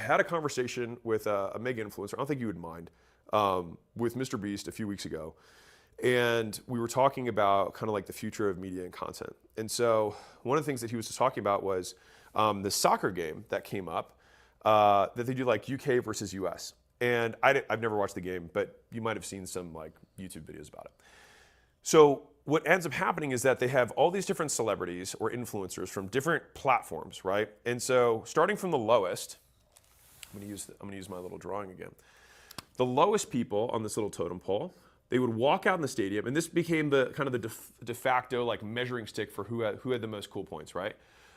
had a conversation with a mega influencer. I don't think you would mind, with Mr. Beast a few weeks ago. And we were talking about kind of like the future of media and content. And so one of the things that he was just talking about was the soccer game that came up, that they do like UK versus US. And I've never watched the game, but you might have seen some like YouTube videos about it. So what ends up happening is that they have all these different celebrities or influencers from different platforms, right? And so starting from the lowest, I'm gonna use my little drawing again. The lowest people on this little totem pole, they would walk out in the stadium, and this became the kind of the de facto like measuring stick for who had the most cool points, right?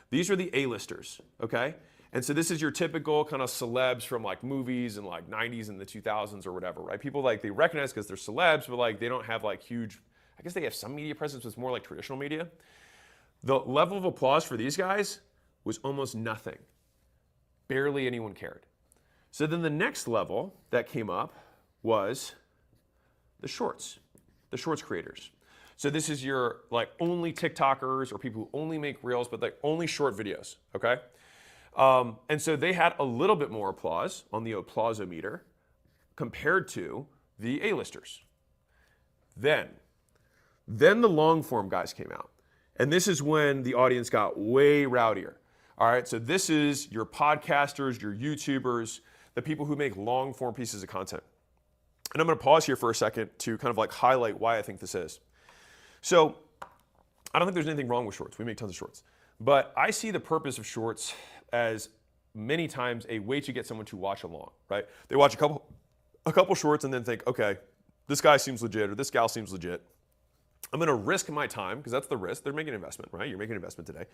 These are the A-listers, okay? And so this is your typical kind of celebs from like movies and like 90s and the 2000s or whatever, right? People like they recognize because they're celebs, but like they don't have like huge, I guess they have some media presence, but it's more like traditional media. The level of applause for these guys was almost nothing. Barely anyone cared. So then the next level that came up was the shorts creators. So this is your like only TikTokers or people who only make reels, but like only short videos, okay? And so they had a little bit more applause on the applausometer compared to the A-listers. Then the long form guys came out. And this is when the audience got way rowdier. All right, so this is your podcasters, your YouTubers, the people who make long form pieces of content. And I'm gonna pause here for a second to kind of like highlight why I think this is. So I don't think there's anything wrong with shorts. We make tons of shorts. But I see the purpose of shorts as many times a way to get someone to watch along, right? They watch a couple shorts and then think, okay, this guy seems legit or this gal seems legit. I'm gonna risk my time, because that's the risk. They're making an investment, right? You're making an investment today.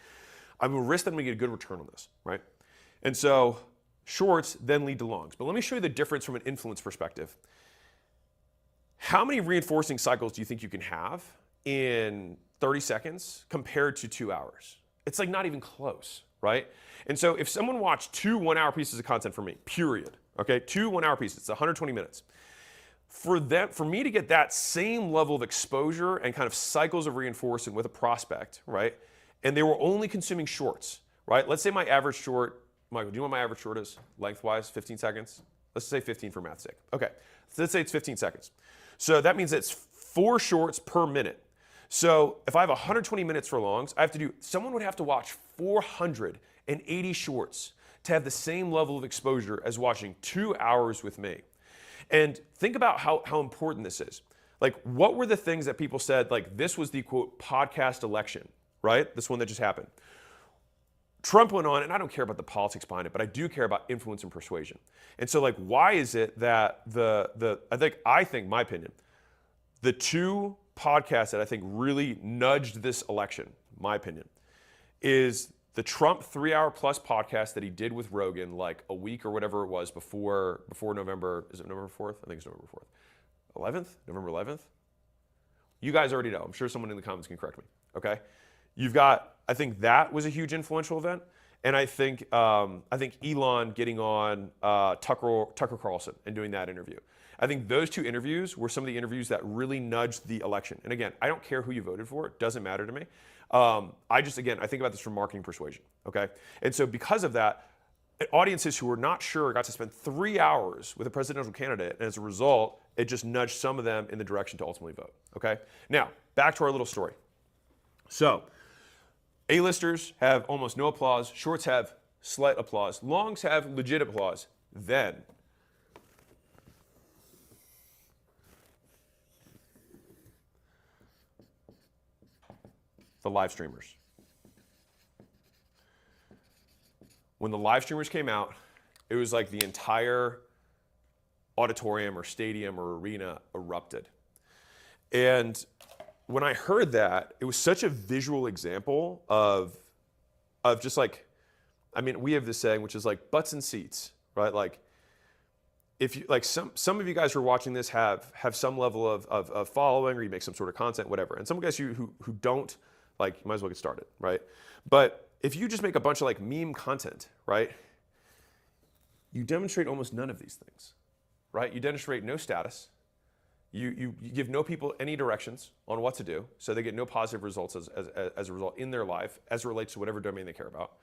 I'm gonna risk that I'm gonna get a good return on this, right? And so shorts then lead to longs. But let me show you the difference from an influence perspective. How many reinforcing cycles do you think you can have in 30 seconds compared to 2 hours? It's like not even close, right? And so if someone watched 2 one-hour pieces of content from me, period, okay, 2 one-hour pieces, it's 120 minutes. For me to get that same level of exposure and kind of cycles of reinforcement with a prospect, right? And they were only consuming shorts, right? Let's say my average short, Michael, do you know what my average short is lengthwise? 15 seconds? Let's say 15 for math's sake. Okay, so let's say it's 15 seconds. So that means it's 4 shorts per minute. So if I have 120 minutes for longs, someone would have to watch 480 shorts to have the same level of exposure as watching 2 hours with me. And think about how important this is. Like, what were the things that people said, like, this was the, quote, podcast election, right? This one that just happened. Trump went on, and I don't care about the politics behind it, but I do care about influence and persuasion. And so, like, why is it that I think, my opinion, the 2 podcasts that I think really nudged this election, my opinion, is the Trump 3-hour plus podcast that he did with Rogan like a week or whatever it was before November, is it November 4th? I think it's November 4th. 11th? November 11th? You guys already know. I'm sure someone in the comments can correct me, okay? I think that was a huge influential event. And I think Elon getting on Tucker Carlson and doing that interview. I think those 2 interviews were some of the interviews that really nudged the election. And again, I don't care who you voted for. It doesn't matter to me. I think about this from marketing persuasion, okay? And so because of that, audiences who were not sure got to spend 3 hours with a presidential candidate, and as a result, it just nudged some of them in the direction to ultimately vote, okay? Now, back to our little story. So, A-listers have almost no applause, shorts have slight applause, longs have legit applause. Then, the live streamers. When the live streamers came out, it was like the entire auditorium or stadium or arena erupted. And when I heard that, it was such a visual example of just like, I mean, we have this saying, which is like butts and seats, right? Like, if you like some of you guys who are watching this have some level of following, or you make some sort of content, whatever. And some guys who don't, like, you might as well get started, right? But if you just make a bunch of like meme content, right? You demonstrate almost none of these things, right? You demonstrate no status. You give no people any directions on what to do, so they get no positive results as a result in their life as it relates to whatever domain they care about.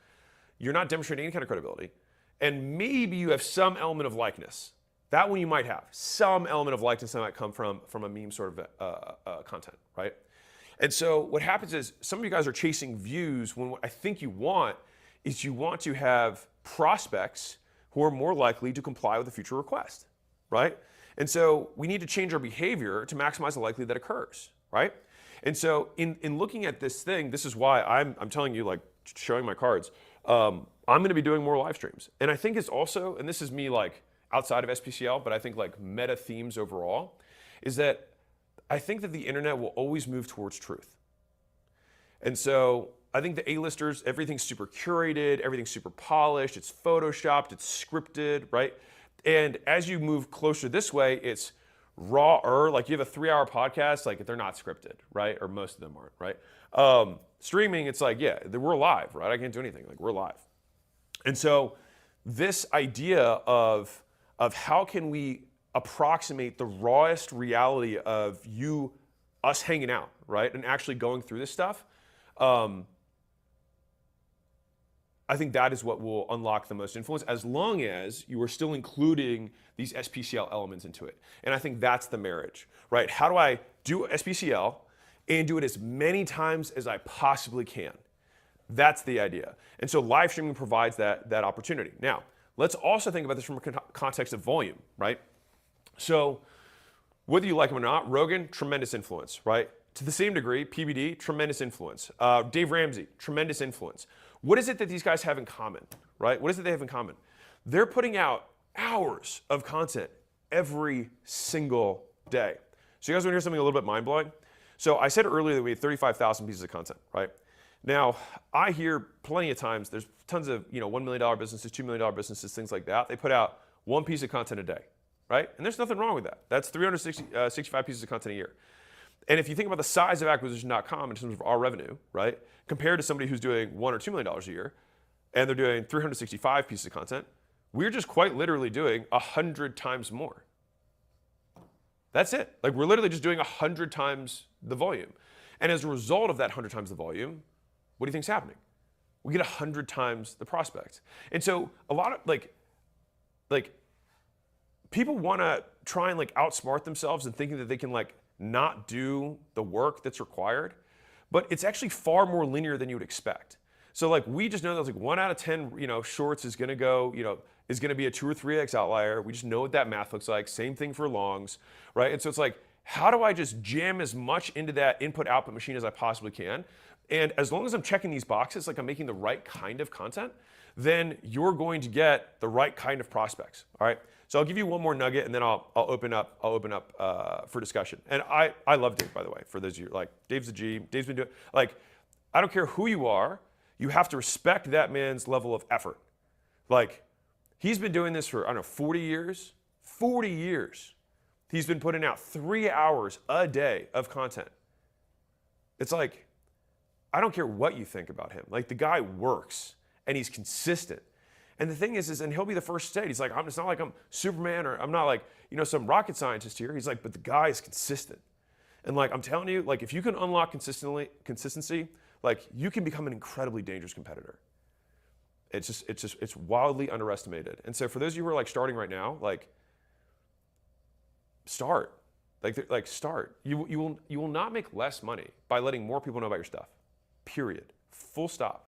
You're not demonstrating any kind of credibility. and maybe you have some element of likeness. That one you might have. Some element of likeness that might come from a meme sort of content, right? And so what happens is some of you guys are chasing views when what I think you want is you want to have prospects who are more likely to comply with a future request, right? And so we need to change our behavior to maximize the likelihood that occurs, right? And so in looking at this thing, this is why I'm telling you, like showing my cards, I'm going to be doing more live streams. And I think it's also, and this is me like outside of SPCL, but I think like meta themes overall, is that I think that the internet will always move towards truth. And so I think the A-listers, everything's super curated, everything's super polished, it's photoshopped, it's scripted, right? And as you move closer this way, it's rawer. Like you have a 3-hour podcast, like they're not scripted, right? Or most of them aren't, right? Streaming, it's like, yeah, we're live, right? I can't do anything, like we're live. And so this idea of how can we approximate the rawest reality of us hanging out, right? And actually going through this stuff, I think that is what will unlock the most influence, as long as you are still including these SPCL elements into it. And I think that's the marriage, right? How do I do SPCL and do it as many times as I possibly can? That's the idea. And so live streaming provides that opportunity. Now, let's also think about this from a context of volume, right? So whether you like him or not, Rogan, tremendous influence, right? To the same degree, PBD, tremendous influence. Dave Ramsey, tremendous influence. What is it that these guys have in common, right? What is it they have in common? They're putting out hours of content every single day. So you guys want to hear something a little bit mind-blowing? So I said earlier that we had 35,000 pieces of content, right? Now, I hear plenty of times, there's tons of $1 million businesses, $2 million businesses, things like that. They put out one piece of content a day, right? And there's nothing wrong with that. That's 365 pieces of content a year. And if you think about the size of acquisition.com in terms of our revenue, right, compared to somebody who's doing $1 or $2 million a year, and they're doing 365 pieces of content, we're just quite literally doing 100 times more. That's it. Like we're literally just doing 100 times the volume. And as a result of that 100 times the volume, what do you think's happening? We get 100 times the prospects. And so a lot of like people want to try and like outsmart themselves and thinking that they can like not do the work that's required, but it's actually far more linear than you would expect. So like we just know that like 1 out of 10 shorts is going to go is going to be a 2 or 3x outlier. We just know what that math looks like. Same thing for longs, right? And so it's like, how do I just jam as much into that input output machine as I possibly can? And as long as I'm checking these boxes, like I'm making the right kind of content, then you're going to get the right kind of prospects. All right. So I'll give you one more nugget, and then I'll open up for discussion. And I love Dave, by the way. For those of you like Dave's a G. Dave's been doing like I don't care who you are, you have to respect that man's level of effort. Like he's been doing this for 40 years. 40 years. He's been putting out 3 hours a day of content. It's like I don't care what you think about him. Like the guy works and he's consistent. And the thing is, and he'll be the first to say it. He's like, it's not like I'm Superman or I'm not like, some rocket scientist here. He's like, but the guy is consistent. And like, I'm telling you, like if you can unlock consistency, like you can become an incredibly dangerous competitor. It's wildly underestimated. And so for those of you who are like starting right now, like start. Like start. You will not make less money by letting more people know about your stuff. Period. Full stop.